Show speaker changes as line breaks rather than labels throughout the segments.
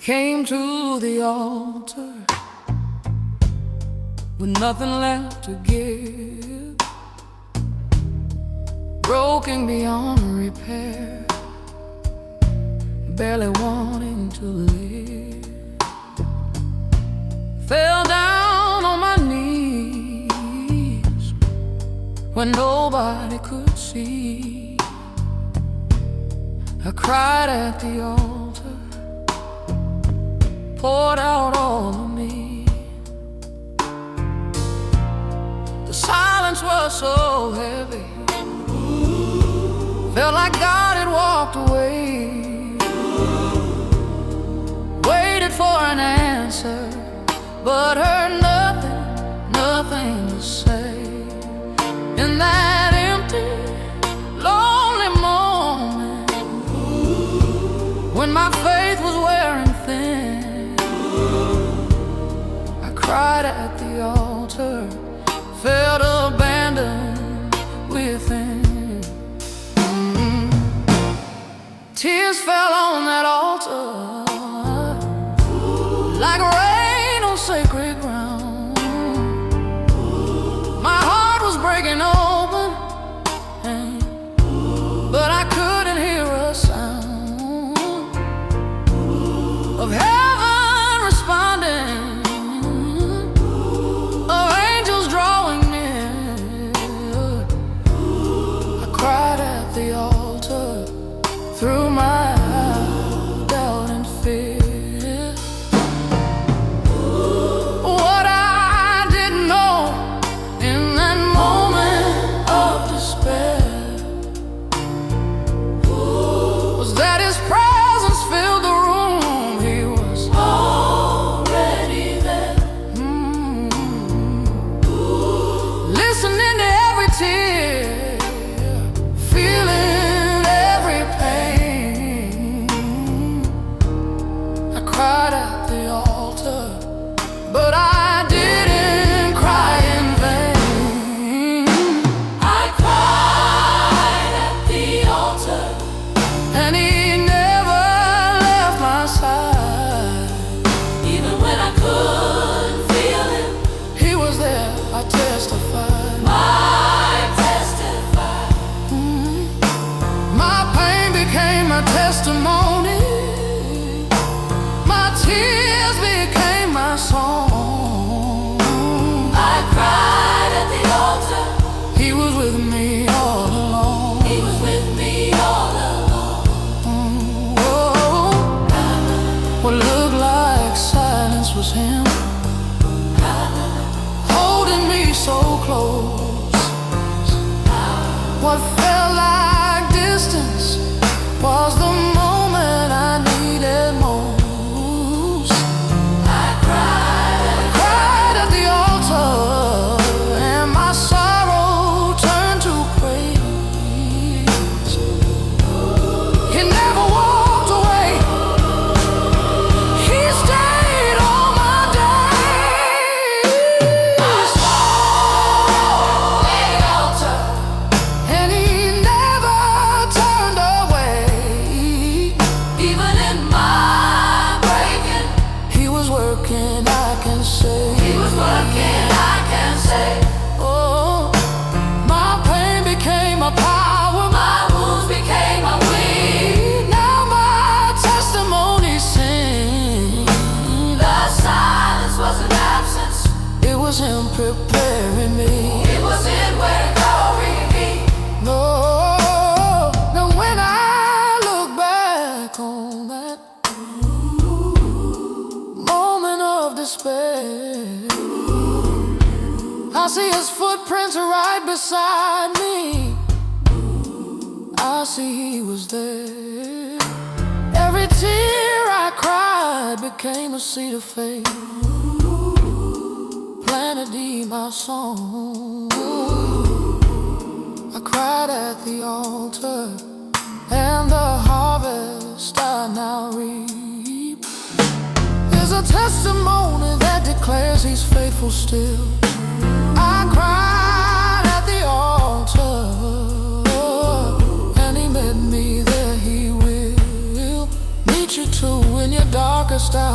came to the altar with nothing left to give, broken beyond repair, barely wanting to live. Fell down on my knees when nobody could see. I cried at the altar, poured out all of me. The silence was so heavy, felt like God had walked away. Waited for an answer, but heard nothing to say. In that empty, lonely moment, when my faith was wearing thin, I cried at the altar, felt abandoned within. Tears fell on that altar like rain on sacred ground. My heart was breaking open, but I couldn't hear a sound of heaven responding, of angels drawing near. I cried at the altar through my doubt and fear. What I didn't know in that moment of despair was that His presence filled the room. He was already there, listening to every tear, feeling every pain. I cried at the altar, but I didn't cry in vain. I cried at the altar, and He never left my side. Even when I couldn't feel Him, He was there. I testified. My pain became my testimony. My tears became my song. I cried at the altar. He was with me all along. He was with me all along. Oh, what looked like silence was Him, holding me so close. What felt like distance was the moment I needed most. I cried at the altar, and my sorrow turned to praise. He never walked away. He stayed all my days. I saw the altar, and He never turned away. Even in my breaking, He was working, I can say. He was working, I can say. Oh, my pain became a power, my wounds became a wing. Now my testimony sings. The silence was an absence. It was Him preparing me. It was in where glory be. No, now when I look back on that moment of despair, I see His footprints right beside me. I see He was there. Every tear I cried became a seed of faith, planted deep my soul. I cried at the altar, and the harvest I now reap is a testimony that declares He's faithful still. I cried at the altar, and He met me there. He will meet you too in your darkest hour.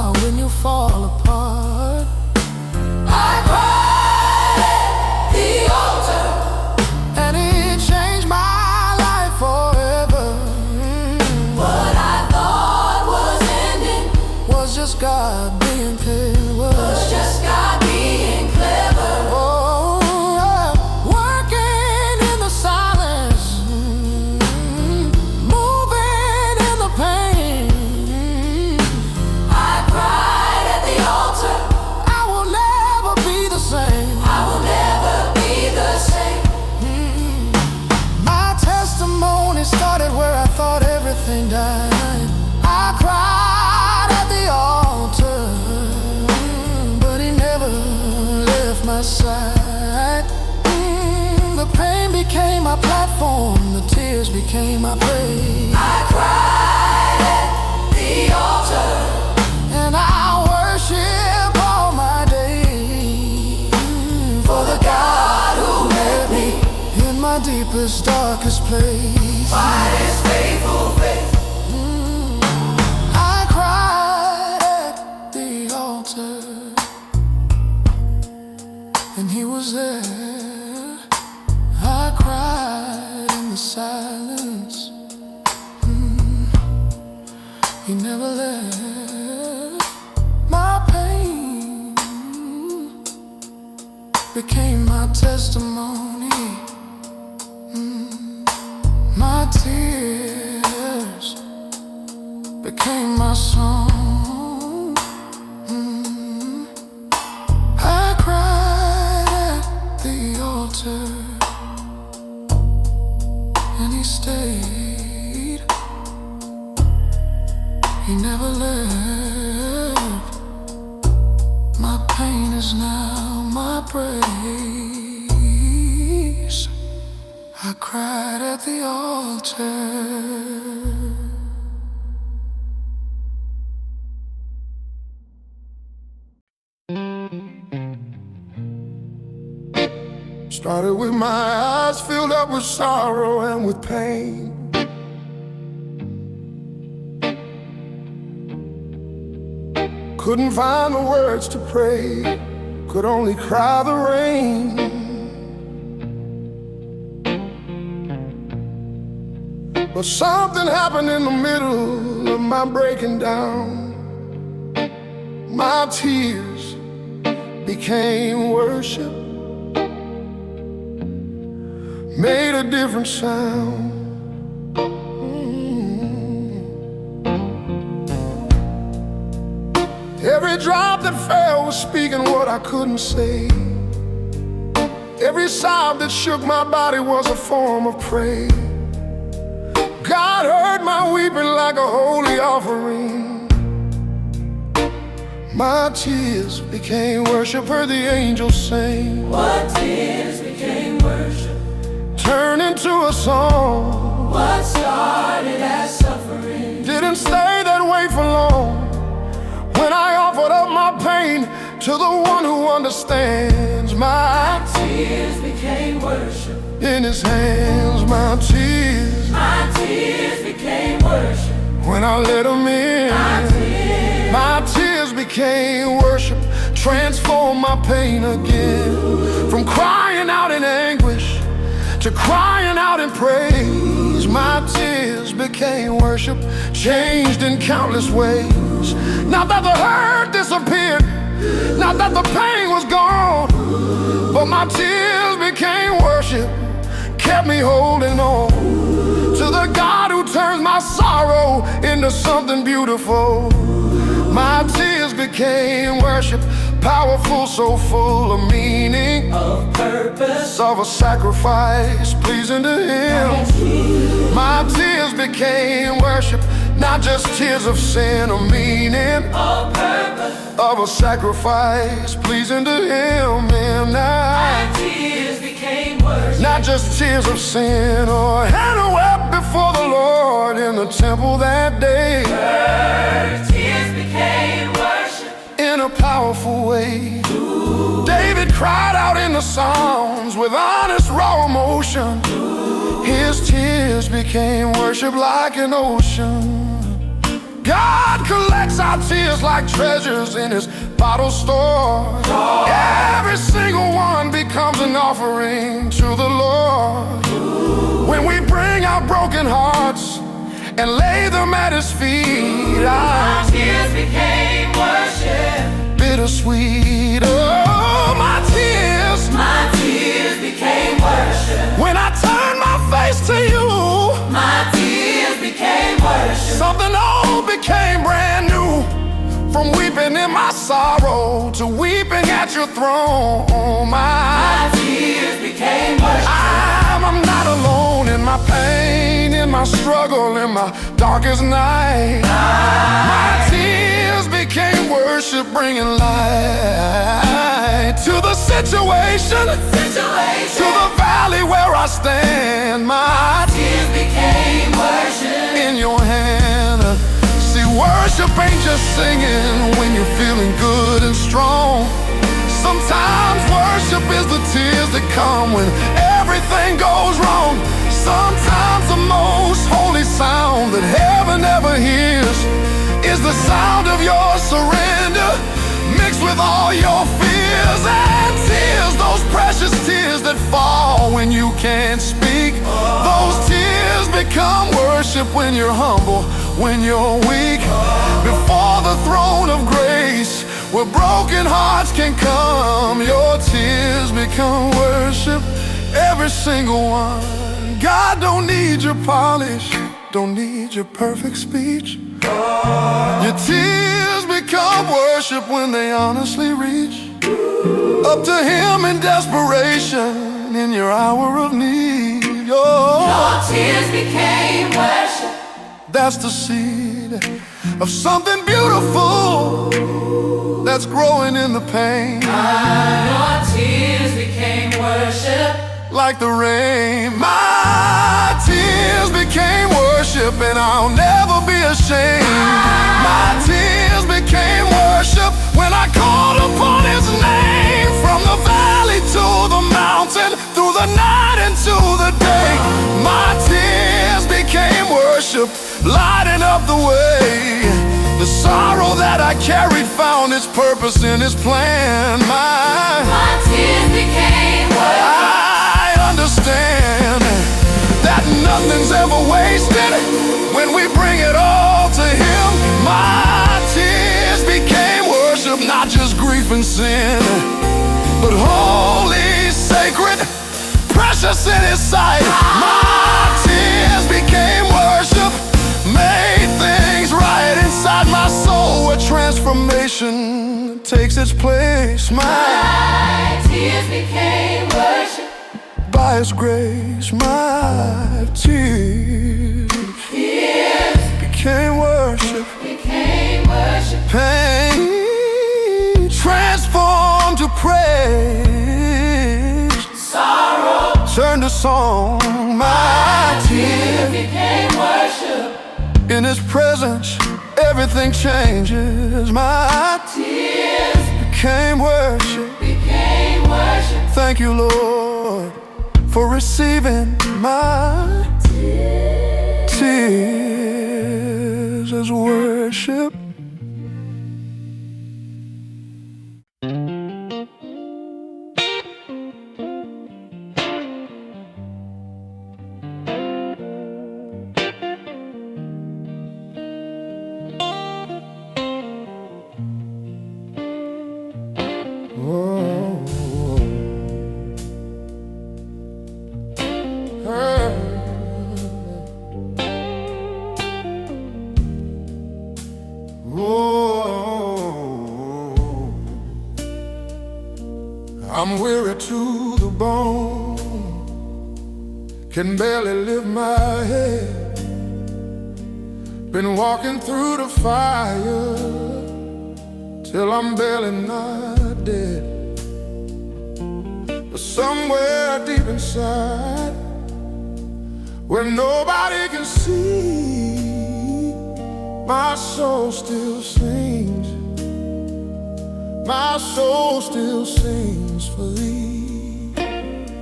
God being clever. Was just God being clever. Oh, yeah. Working in the silence, moving in the pain. I cried at the altar. I will never be the same. I will never be the same. My testimony started where I thought everything died. I cried at the altar, but he never left my side. The pain became my platform, the tears became my praise. I cried at the altar, and I worship all my days for the God who met me in my deepest, darkest place. By his faithful faith, I cried at the altar, and he was there. I cried in the silence. He never left. My pain became my testimony. My tears became my song. I cried at the altar, and he stayed. He never left. My pain is now my praise. I cried at the altar.
Started with my eyes filled up with sorrow and with pain. Couldn't find the words to pray, could only cry the rain. But something happened in the middle of my breaking down. My tears became worship, made a different sound. Every drop that fell was speaking what I couldn't say. Every sob that shook my body was a form of praise. God heard my weeping like a holy offering. My tears became worship, heard the angels sing.
What tears became worship,
turned into a song.
what started as suffering
Didn't stay that way for long. When I offered up my pain to the one who understands, my
tears became worship.
In his hands, my tears
became worship.
when I let him in, my tears became worship, transformed my pain again. From crying out in anguish to crying out in praise, my tears became worship, changed in countless ways. Not that the hurt disappeared, not that the pain was gone, but my tears became worship, kept me holding on to the God who turns my sorrow into something beautiful. My tears became worship, powerful, so full of meaning,
of purpose,
of a sacrifice pleasing to him. My tears became worship, not just tears of sin or meaning,
of purpose,
of a sacrifice pleasing to him. And
my tears became worship,
not just tears of sin or Hannah wept before the Lord in the temple that day.
her tears became worship
In a powerful way, David cried out in the Psalms with honest, raw emotion. His tears became worship like an ocean. God collects our tears like treasures in his bottle store. Every single one becomes an offering to the Lord. When we bring our broken hearts and lay them at his feet,
our tears became worship.
bittersweet. Oh, my tears became worship. When I turned my face to you, my tears became worship. Something old became brand new. From weeping in my sorrow to weeping at your throne, my tears became worship. I'm not alone in my pain, in my struggle, in my darkest night. My tears became worship, bringing light to the situation, to the valley where I stand. My tears became worship in your hand. See, worship ain't just singing when you're feeling good and strong. Sometimes worship is the tears that come when everything goes wrong. Sometimes the most holy sound that heaven ever hears is the sound of your surrender, mixed with all your fears and tears. Those precious tears that fall when you can't speak. Those tears become worship when you're humble, when you're weak. Before the throne of grace, where broken hearts can come, your tears become worship, every single one. God don't need your polish, don't need your perfect speech. Your tears become worship when they honestly reach up to Him in desperation in your hour of need. Your tears became worship. That's the seed of something beautiful that's growing in the pain.
Your tears became worship.
Like the rain, my tears became worship, and I'll never be ashamed. My tears became worship when I called upon His name. From the valley to the mountain, through the night into the day, my tears became worship, lighting up the way. The sorrow that I carried found its purpose in His plan.
My tears became worship.
I understand that nothing's ever wasted when we bring it all to Him. My tears became worship, not just grief and sin, but holy, sacred, precious in His sight. My tears became worship, made things right inside my soul, where transformation takes its place.
My tears became worship.
By His grace, my tears became worship. Pain transformed to praise.
Sorrow
turned to song. My
tears became worship.
In His presence, everything changes. My
tears
became worship. Thank you, Lord, for receiving my tears as worship. I'm weary to the bone, can barely lift my head. Been walking through the fire till I'm barely not dead. But somewhere deep inside, where nobody can see, my soul still sings. My soul still sings for thee.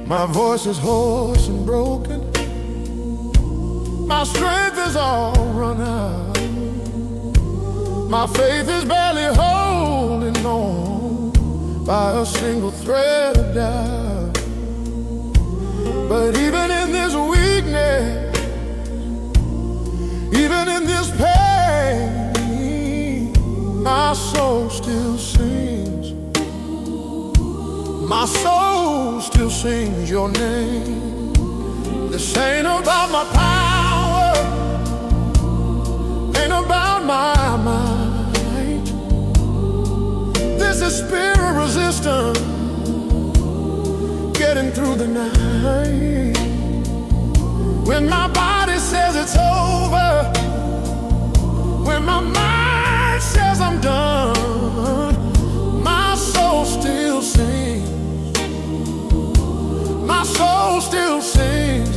My voice is hoarse and broken, my strength is all run out, my faith is barely holding on by a single thread of doubt. But even in this weakness, even in this pain, my soul still sings. My soul still sings your name. This ain't about my power, ain't about my might. This is spirit resistance, getting through the night. When my body says it's over, when my mind says I'm done, my soul still sings. My soul still sings.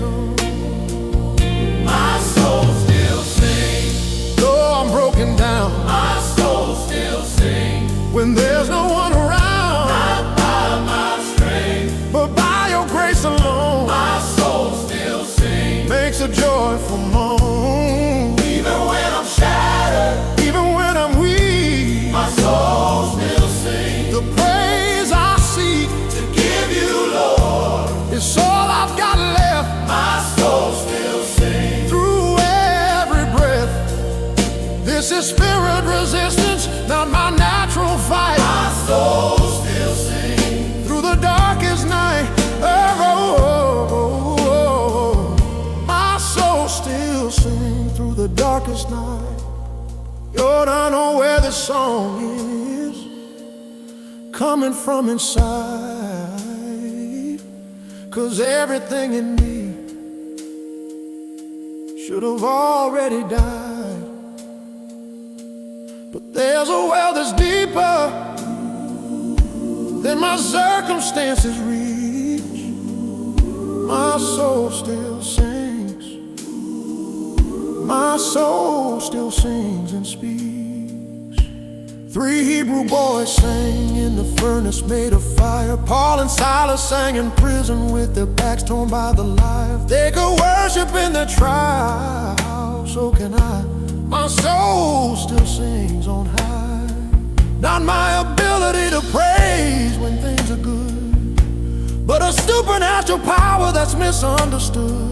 My soul still sings.
Though I'm broken down,
My soul still sings.
when there's no one around,
Not by my strength,
but by your grace alone,
my soul still sings.
makes a joyful moan.
Even when I'm shattered,
Even when I'm weak,
my soul still sings.
the praise I seek
To give you, Lord,
is all I've got left.
my soul still sings.
Through every breath, this is spirit resistance, not my natural fight.
My soul still sings.
Through the darkest night, my soul still sings. Through the darkest night, Lord, I know where this song is coming from inside. 'Cause everything in me should have already died, but there's a well that's deeper than my circumstances reach. My soul still sings. My soul still sings and speaks. 3 Hebrew boys sang in the furnace made of fire. Paul and Silas sang in prison with their backs torn by the life. They could worship in their trial, so can I. My soul still sings on high. Not my ability to praise when things are good, but a supernatural power that's misunderstood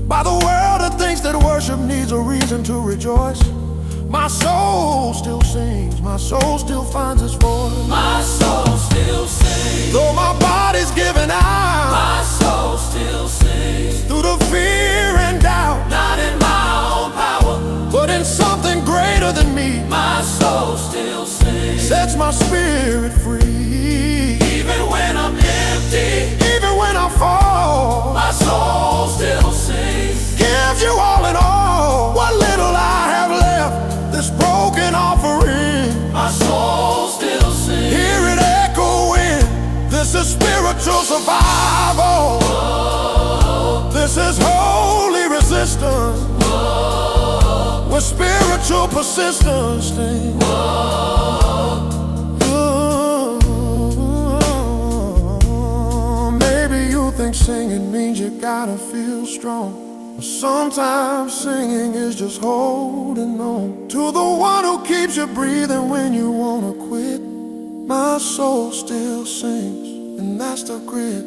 by the world that thinks that worship needs a reason to rejoice. My soul still sings, my soul still finds its voice.
My soul still sings.
Though my body's giving out,
My soul still sings.
through the fear and doubt,
Not in my own power,
but in something greater than me,
my soul still sings.
sets my spirit free.
Even when I'm empty,
Even when I fall,
my soul still sings.
gives you all in all. What little I have left, this broken offering,
My soul still sings.
hear it echoing. This is spiritual survival. This is holy resistance. With spiritual persistence. Maybe you think singing means you gotta feel strong. Sometimes singing is just holding on to the one who keeps you breathing when you wanna quit. My soul still sings, and that's the grit,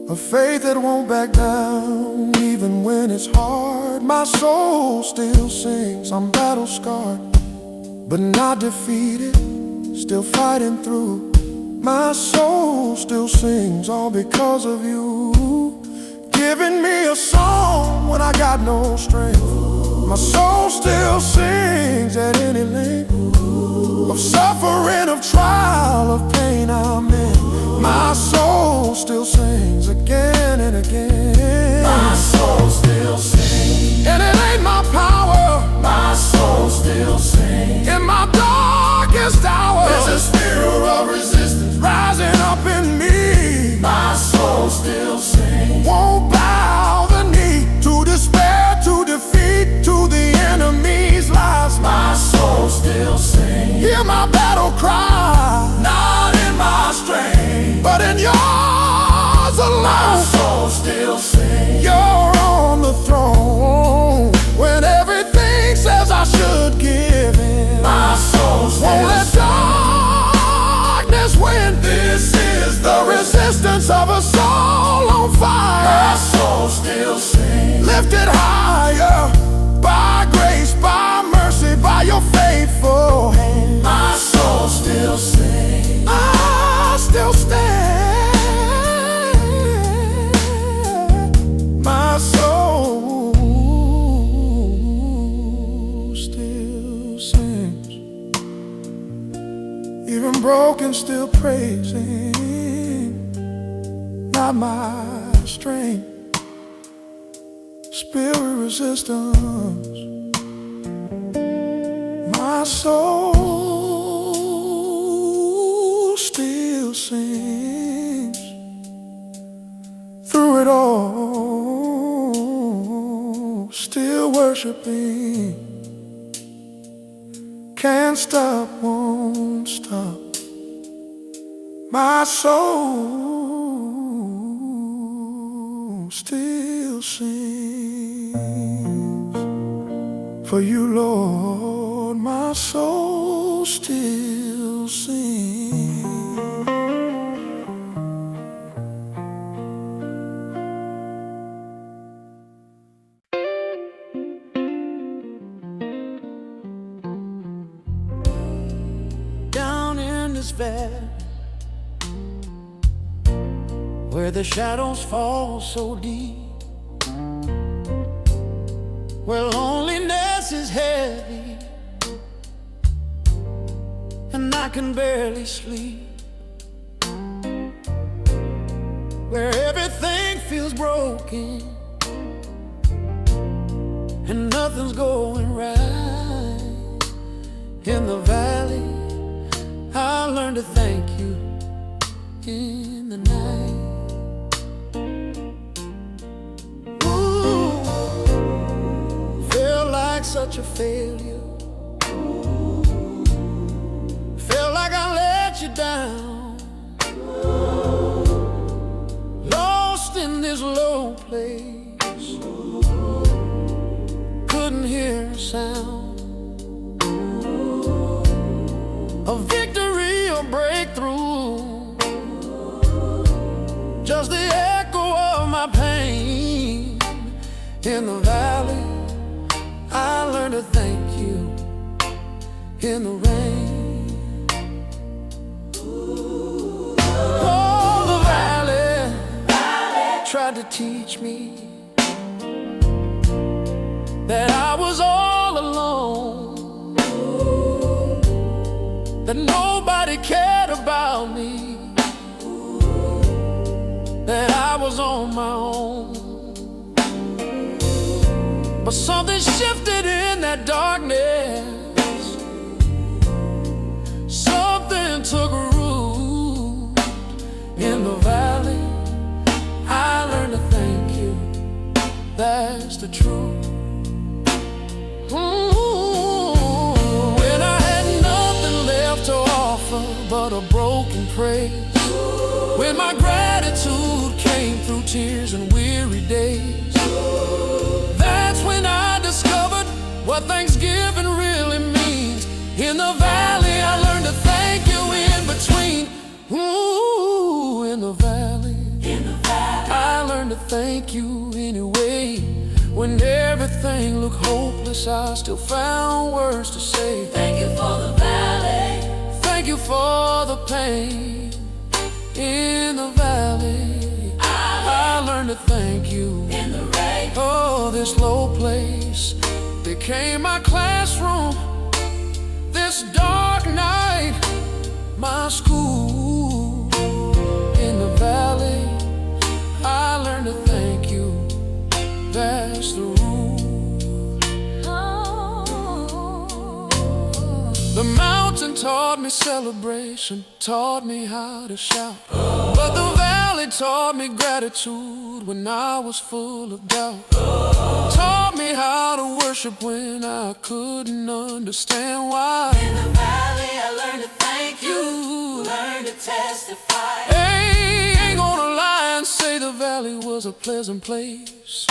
a faith that won't back down even when it's hard. My soul still sings. I'm battle scarred, but not defeated, still fighting through. My soul still sings, all because of you, giving me a song when I got no strength. My soul still sings at any length of suffering, of trial, of pain I'm in. My soul still sings again and again.
My soul still sings.
And it ain't my power,
My soul still sings.
in my darkest hour,
There's a spirit of resistance.
rising up in me.
My soul still sings.
Won't bow the knee to despair, to defeat, to the enemy's lies.
My soul still sings.
Hear my battle cry,
Not in my strength,
but in yours
my
alone.
soul still sings.
You're on the throne when everything says I should give in.
My soul
Won't
still
let
sings.
darkness win.
This is
The
the
resistance of a soul on
My
fire,
soul still sings.
lifted higher by grace, by mercy, by your your faithful hand.
My soul still sings.
I still stand. My soul still sings. Even broken, still praising. Not my strength, spirit resistance. My soul still sings through it all, still worshiping. Can't stop, won't stop. My soul still sings for you, Lord. My soul still sings.
Down in this valley where the shadows fall so deep, where loneliness is heavy and I can barely sleep, where everything feels broken and nothing's going right. In the valley, I learned to thank you in the night. Such a failure. Felt like I let you down. Lost in this low place. Couldn't hear a sound of victory or breakthrough. Just the echo of my pain. In the valley, I learned to thank you in the rain. Oh, the valley tried to teach me that I was all alone, that nobody cared about me, that I was on my own. But something shifted in that darkness. Something took root in the valley. I learned to thank you. That's the truth. When I had nothing left to offer but a broken praise, when my gratitude came through tears and weary days, that's when I discovered what Thanksgiving really means. In the valley, I learned to thank you in between. Ooh, in the valley, I learned to thank you anyway. When everything looked hopeless, I still found words to say.
Thank you for the valley.
Thank you for the pain. In the valley, I learned to thank you
In the rain,
oh, this low place became my classroom. This dark night, my school. In the valley, I learned to thank you. That's the rule. The mountain taught me celebration, taught me how to shout. But the valley taught me gratitude when I was full of doubt. Taught me how to worship when I couldn't understand why.
in the valley, I learned to thank you. Learned to testify.
Hey, ain't gonna lie and say the valley was a pleasant place.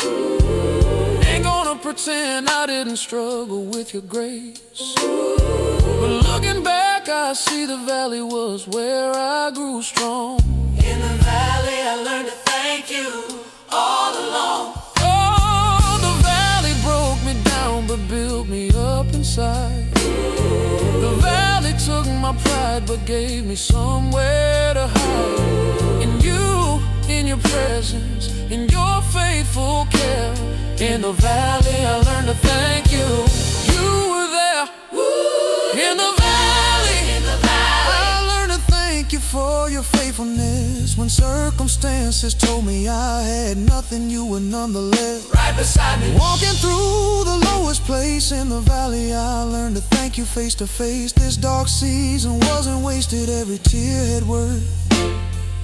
Ain't gonna pretend I didn't struggle with your grace. But looking back, I see the valley was where I grew strong.
In the valley, I learned to thank you all along.
Oh, the valley broke me down but built me up inside. inside. The valley took my pride but gave me somewhere to hide. In you, in your presence, in your faithful care. In the valley I learned to thank you. You were there. In the valley, I learned to thank you for your faithfulness. When circumstances told me I had nothing, you were nonetheless
right beside me.
Walking through the lowest place in the valley, I learned to thank you face to face. This dark season wasn't wasted, every tear had worth.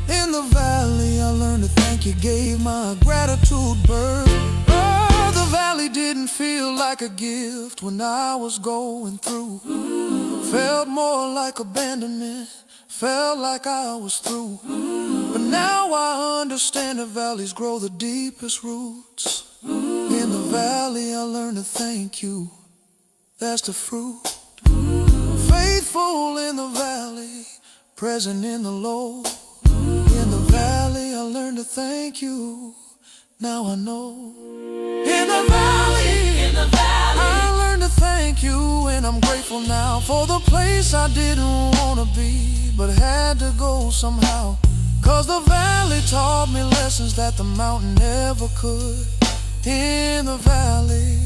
In the valley I learned to thank you, gave my gratitude birth. Oh, the valley didn't feel like a gift when I was going through. Felt more like abandonment, felt like I was through. But now I understand the valleys grow the deepest roots. In the valley I learned to thank you, that's the fruit. Faithful in the valley, present in the low. In the valley I learned to thank you, now I know. In the valley, I learned to thank you, and I'm grateful now for the place I didn't want to be, but had to go somehow. 'Cause the valley taught me lessons that the mountain never could. In the valley,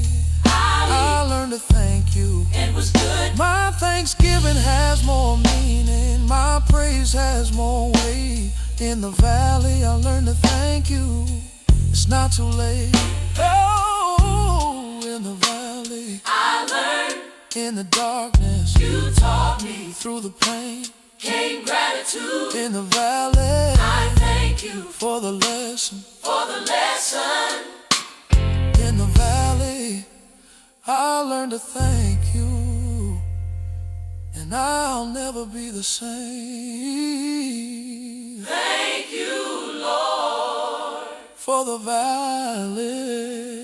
I learned to thank you.
It was good.
My thanksgiving has more meaning, my praise has more weight. In the valley I learned to thank you, it's not too late. Oh, in the valley
I learned.
in the darkness,
You taught me.
through the pain,
Came gratitude.
in the valley,
I thank you
for the lesson.
for the lesson.
In the valley, I learned to thank you, and I'll never be the same.
Thank you, Lord.
For the valley.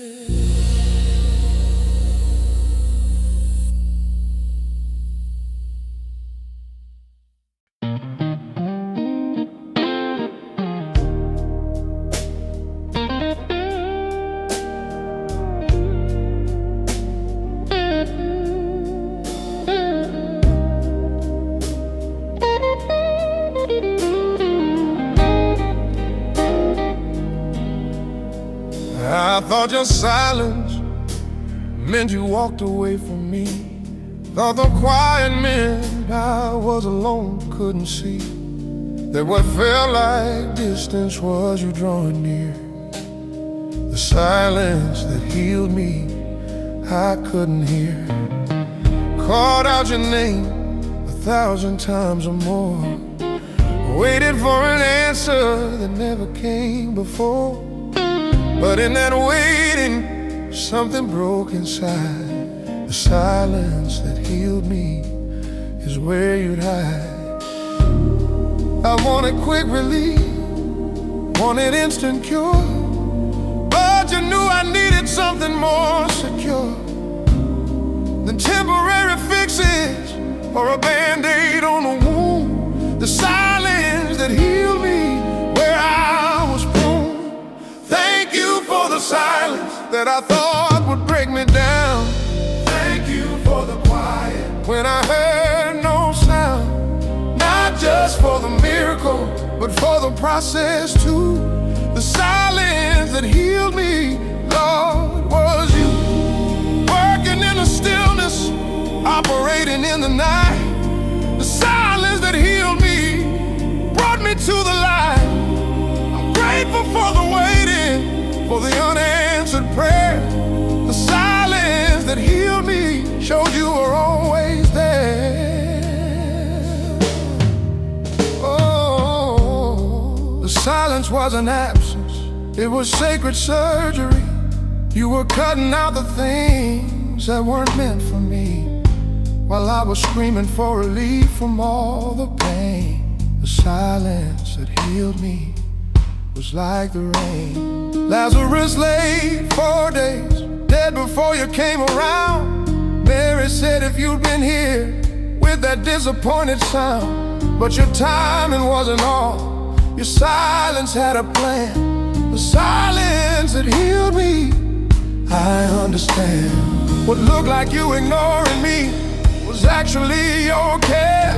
I thought your silence meant you walked away from me. Thought the quiet meant I was alone, couldn't see that what felt like distance was you drawing near. The silence that healed me, I couldn't hear. Called out your name 1,000 times or more. Waited for an answer that never came before. But in that waiting, something broke inside. The silence that healed me is where you'd hide. I wanted quick relief, wanted instant cure, but you knew I needed something more secure than temporary fixes or a Band-Aid on a wound. The silence that healed me where I was prone. Thank you for the silence that I thought would break me down. Thank you for the quiet when I heard no sound. Not just for the miracle, but for the process too. The silence that healed me, Lord, was you. Working in the stillness, operating in the night. The silence that healed me brought me to the light. I'm grateful for the waiting, for the unanswered prayer. The silence that healed me showed you were always there. Oh, the silence wasn't absence, it was sacred surgery. You were cutting out the things that weren't meant for me, while I was screaming for relief from all the pain. The silence that healed me was like the rain. Lazarus lay 4 days, dead before you came around. Mary said if you'd been here with that disappointed sound. But your timing wasn't all, your silence had a plan. The silence that healed me, I understand. What looked like you ignoring me was actually your care.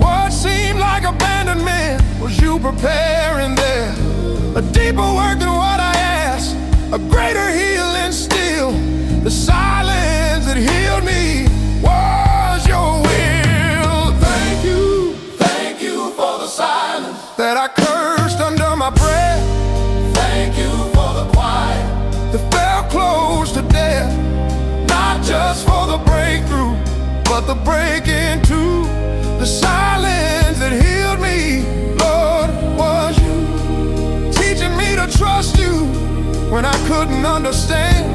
What seemed like abandonment was you preparing there. A deeper work than what I asked, a greater healing still. The silence that healed me was your will. Thank you for the silence that I cursed under my breath. Thank you for the quiet that fell close to death. Not just for the breakthrough, but the breaking too. The silence that healed me, Lord, was you. Teaching me to trust you when I couldn't understand.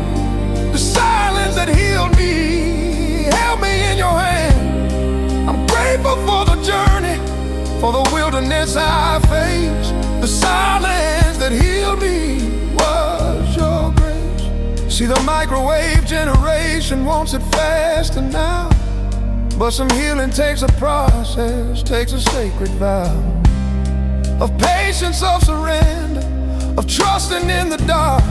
The silence that healed me, held me in your hand. I'm grateful for the journey, for the wilderness I faced. The silence that healed me was your grace. See, the microwave generation wants it faster now, but some healing takes a process, takes a sacred vow of patience, of surrender, of trusting in the dark.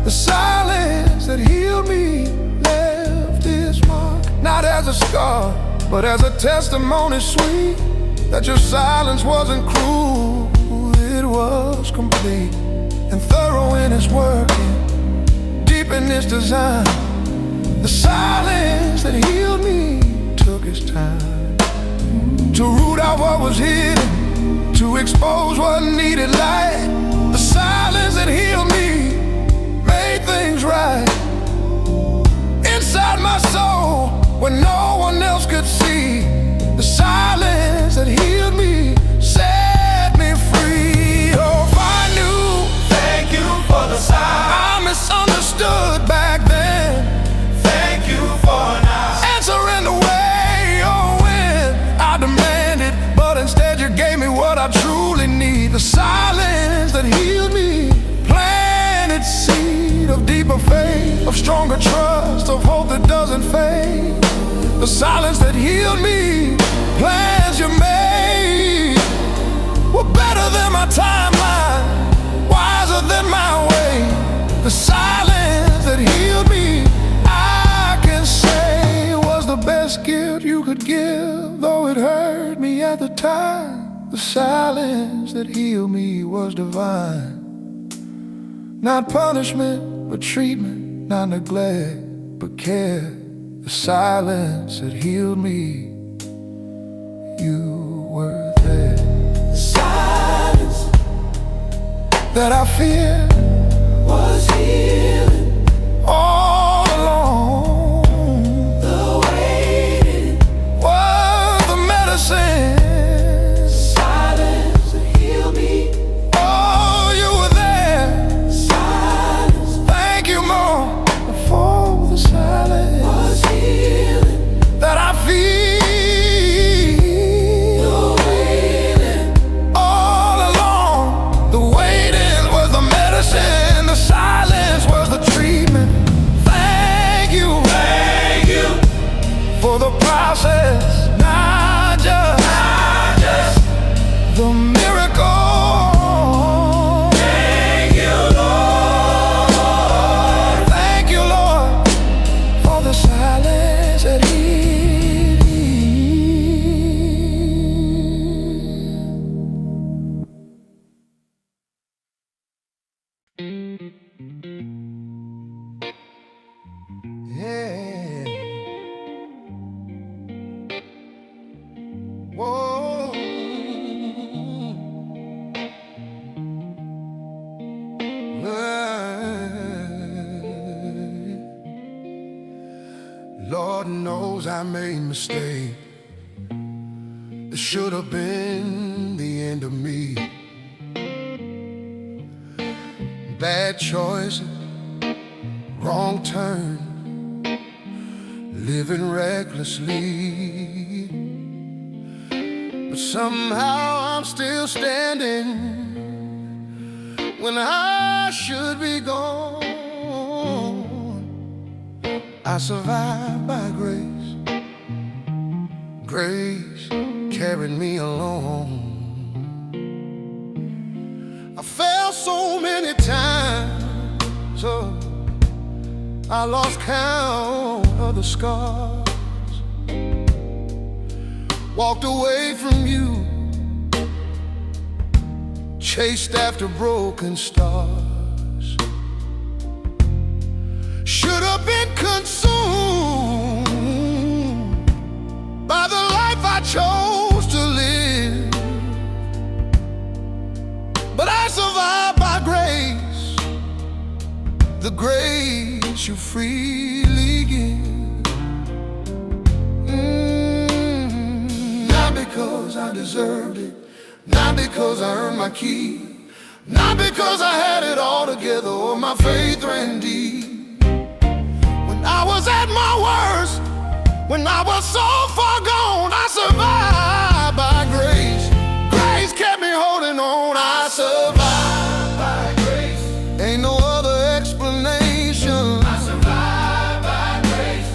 The silence that healed me left its mark, not as a scar, but as a testimony sweet, that your silence wasn't cruel, it was complete and thorough in its working, deep in its design. The silence that healed me took its time to root out what was hidden, to expose what needed light. The silence that healed me made things right inside my soul when no one else could see. The silence that healed me set me free. Oh, if I knew,
Thank you for the silence.
I misunderstood back then.
Thank you for now.
Answering the way, oh, when I demanded, but instead you gave me what I truly need. The silence that healed me planted seed of deeper faith, of stronger trust, of hope that doesn't fade. The silence that healed me, plans you made were better than my timeline, wiser than my way. The silence that healed me, I can say, was the best gift you could give, though it hurt me at the time. The silence that healed me was divine. Not punishment, but treatment, not neglect, but care. The silence that healed me, you were there.
The silence
That I fear
was healing.
all along
The waiting
was the medicine.
silence that healed me.
Oh, you were there.
Silence
Thank you more for the silence
was healing.
that I feel
The waiting
all along. The waiting was the medicine, the silence was the treatment. Thank you for the process, not just the miracle.
Thank you, Lord.
Thank you, Lord, for the silence that healed. Yeah. Whoa. Lord knows I made mistakes. It should have been the end of me. Bad choices, wrong turn, living recklessly. But somehow I'm still standing when I should be gone. I survived by grace. Grace carried me along. I fell so many times, so I lost count of the scars. Walked away from you, chased after broken stars. Should have been consumed by the life I chose to live, but I survived by grace, the grace you freely give. Not because I deserved it, not because I earned my keep, not because I had it all together or my faith ran deep. When I was at my worst, when I was so far gone, I survived by grace. Grace kept me holding on. I survived by grace. Ain't no other explanation. I survived by grace.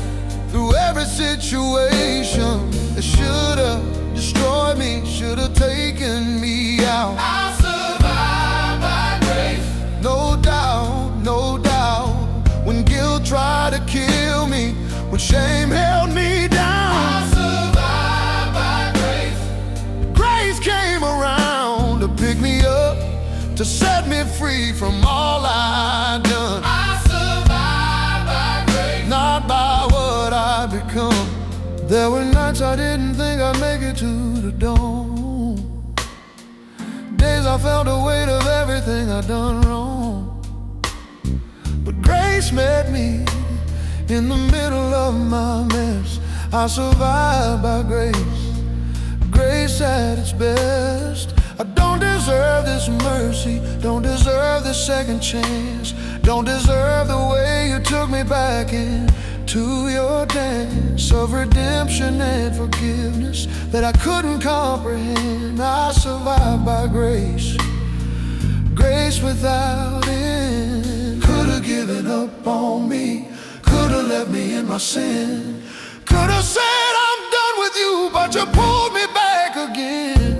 Through every situation that should've destroyed me, should've taken me out. I survived by grace. No doubt, no doubt. When guilt tried to kill me, when shame held me down, I survived by grace. Grace came around to pick me up, to set me free from all I'd done. I survived by grace, not by what I'd become. There were nights I didn't think I'd make it to the dawn. Days I felt the weight of everything I'd done wrong. But grace met me in the middle of my mess. I survived by grace. Grace at its best. I don't deserve this mercy, don't deserve this second chance, don't deserve the way you took me back into your dance of redemption and forgiveness that I couldn't comprehend. I survived by grace, grace without end. Could've given up on me, could've left me in my sin, could've said I'm done with you, but you pulled me back again.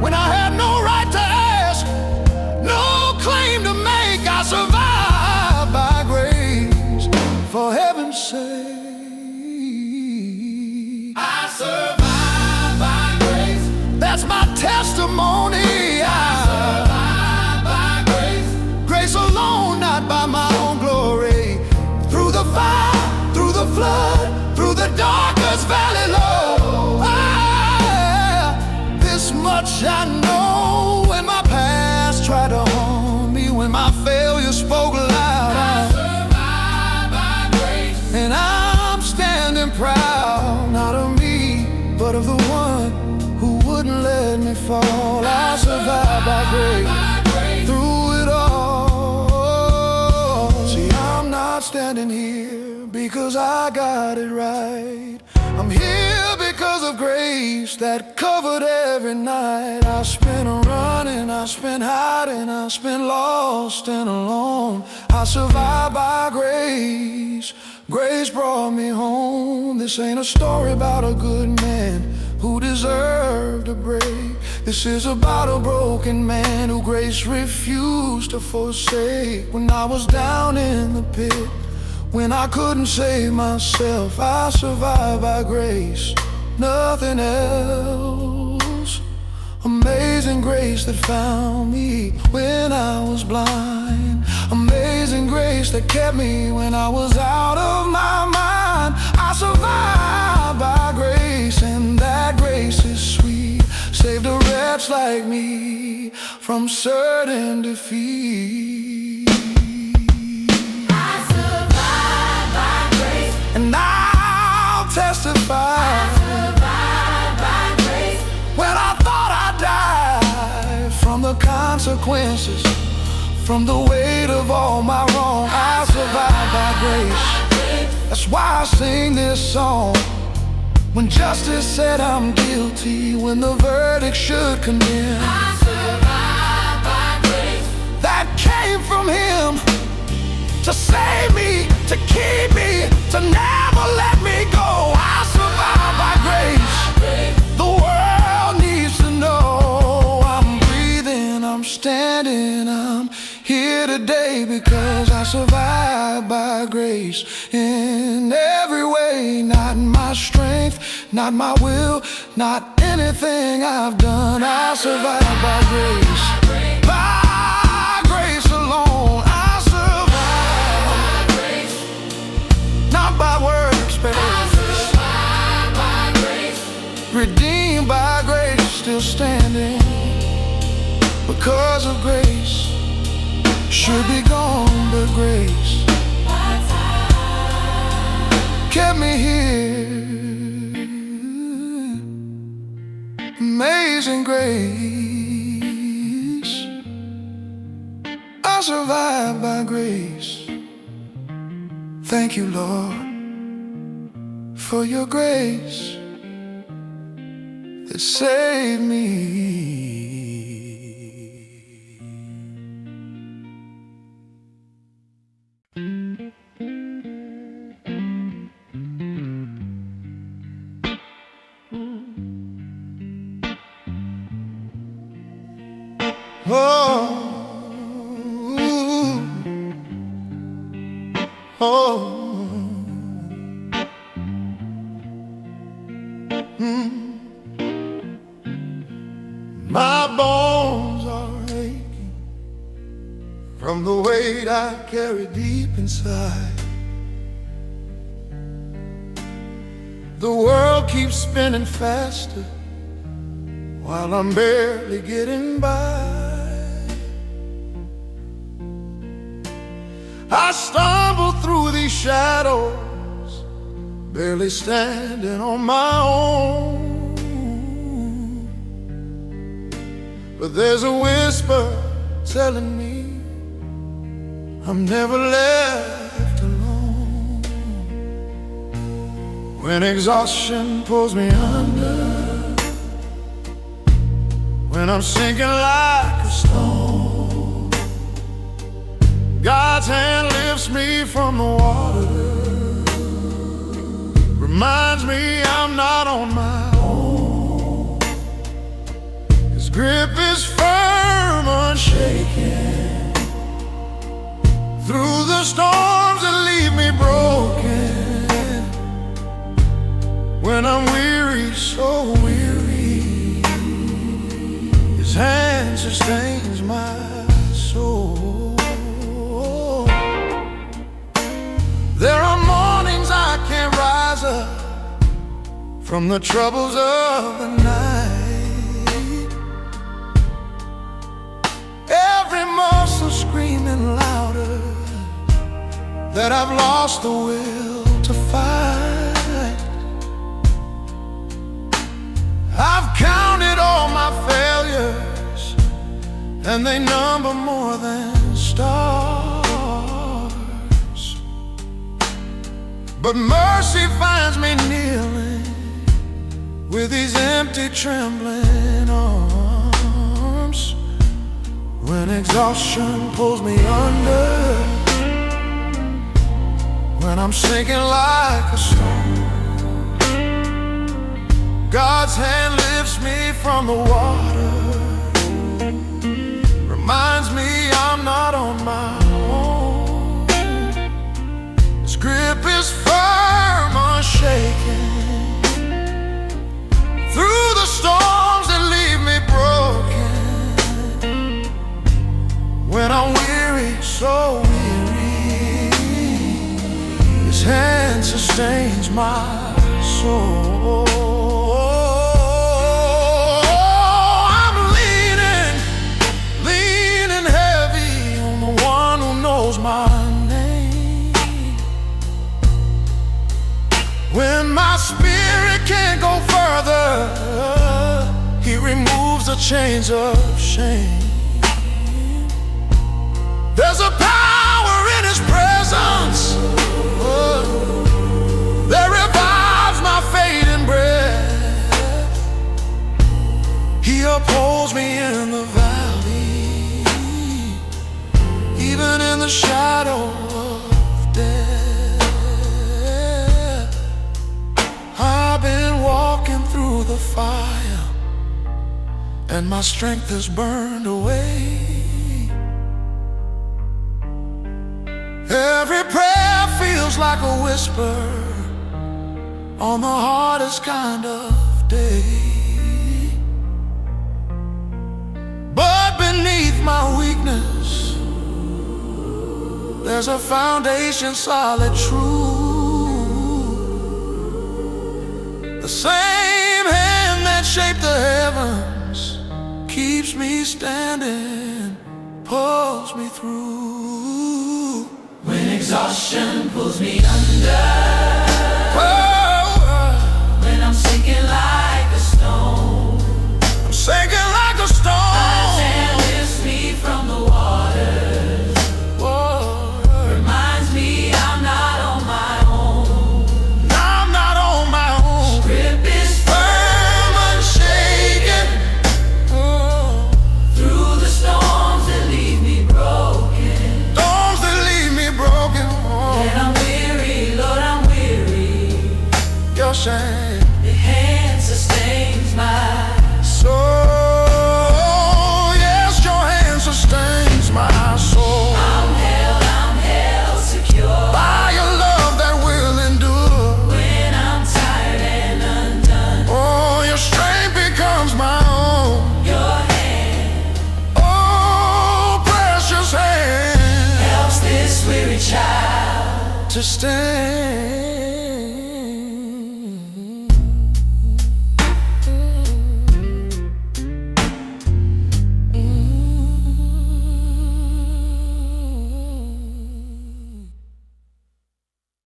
When I had no right to ask, no claim to make, I survived by grace. For heaven's sake, I survived by grace. That's my testimony. I survived by grace. Grace alone, not by my own glory. Through the fire, through the flood, through the darkest valley low, this much I know. When my past tried to haunt me, when my failure spoke loud, I survived by grace. And I'm standing proud, not of me, but of the one who wouldn't let me fall. I survived by grace, through it all. See, I'm not standing here because I got it right. I'm here because of grace that covered every night. I spent running, I spent hiding, I spent lost and alone. I survived by grace. Grace brought me home. This ain't a story about a good man who deserved a break. This is about a broken man who grace refused to forsake. When I was down in the pit, when I couldn't save myself, I survived by grace, nothing else. Amazing grace that found me when I was blind. Amazing grace that kept me when I was out of my mind. I survived by grace, and that grace is sweet. Saved a wretch like me from certain defeat. And I'll testify, I survived by grace. When I thought I'd die from the consequences, from the weight of all my wrong, I survived by grace. That's why I sing this song. When justice said I'm guilty, when the verdict should condemn, I survived by grace. That came from Him to save me, to keep me, to never let me go. I survived by grace. The world needs to know I'm breathing, I'm standing, I'm here today because I survived by grace. grace in every way. Not my strength, not my will, not anything I've done. I survive by grace. By grace alone, I survive. Not by works, baby. Redeemed by grace, still standing because of grace. Should be gone, but grace kept me here. Amazing grace, I survived by grace. Thank you, Lord, for your grace that saved me. Oh, oh, My bones are aching from the weight I carry deep inside. The world keeps spinning faster while I'm barely getting by. I stumble through these shadows, barely standing on my own. But there's a whisper telling me I'm never left alone. When exhaustion pulls me under, when I'm sinking like a stone, God's hand lifts me from the water, reminds me I'm not on my own. His grip is firm, unshaken, through the storms that leave me broken. When I'm weary, so weary, His hand sustains my soul. There are mornings I can't rise up from the troubles of the night. Every muscle screaming louder that I've lost the will to fight. I've counted all my failures, and they number more than stars. But mercy finds me kneeling with these empty, trembling arms. When exhaustion pulls me under, when I'm sinking like a stone, God's hand lifts me from the water, reminds me I'm not on my own. His grip is firm, unshaken, through the storms that leave me broken. When I'm weary, so weary, His hand sustains my soul. I'm leaning heavy on the one who knows my name. When my spirit can't go further, He removes the chains of shame. There's a power in His presence that revives my fading breath. He upholds me in the valley, even in the shadow of death. I've been walking through the fire, and my strength has burned away. Every prayer feels like a whisper on the hardest kind of day. But beneath my weakness, there's a foundation solid true. The same hand that shaped the heavens keeps me standing, pulls me through.
When exhaustion pulls me under, when I'm sinking like a stone,
I'm sinking like a stone.
God's hand lifts me from the waters, reminds me I'm not on my own.
I'm not on my own.
Grip is firm, unshaken, through the storms that leave me broken.
Storms that leave me broken.
And I'm weary, Lord, I'm weary.
Your shame.
Your hand sustains my
soul. Yes, your hand sustains my soul.
I'm held secure
By your love that will endure.
when I'm tired and undone.
Oh, your strength becomes my own.
Your hand
Oh, precious hand
helps this weary child
to stand.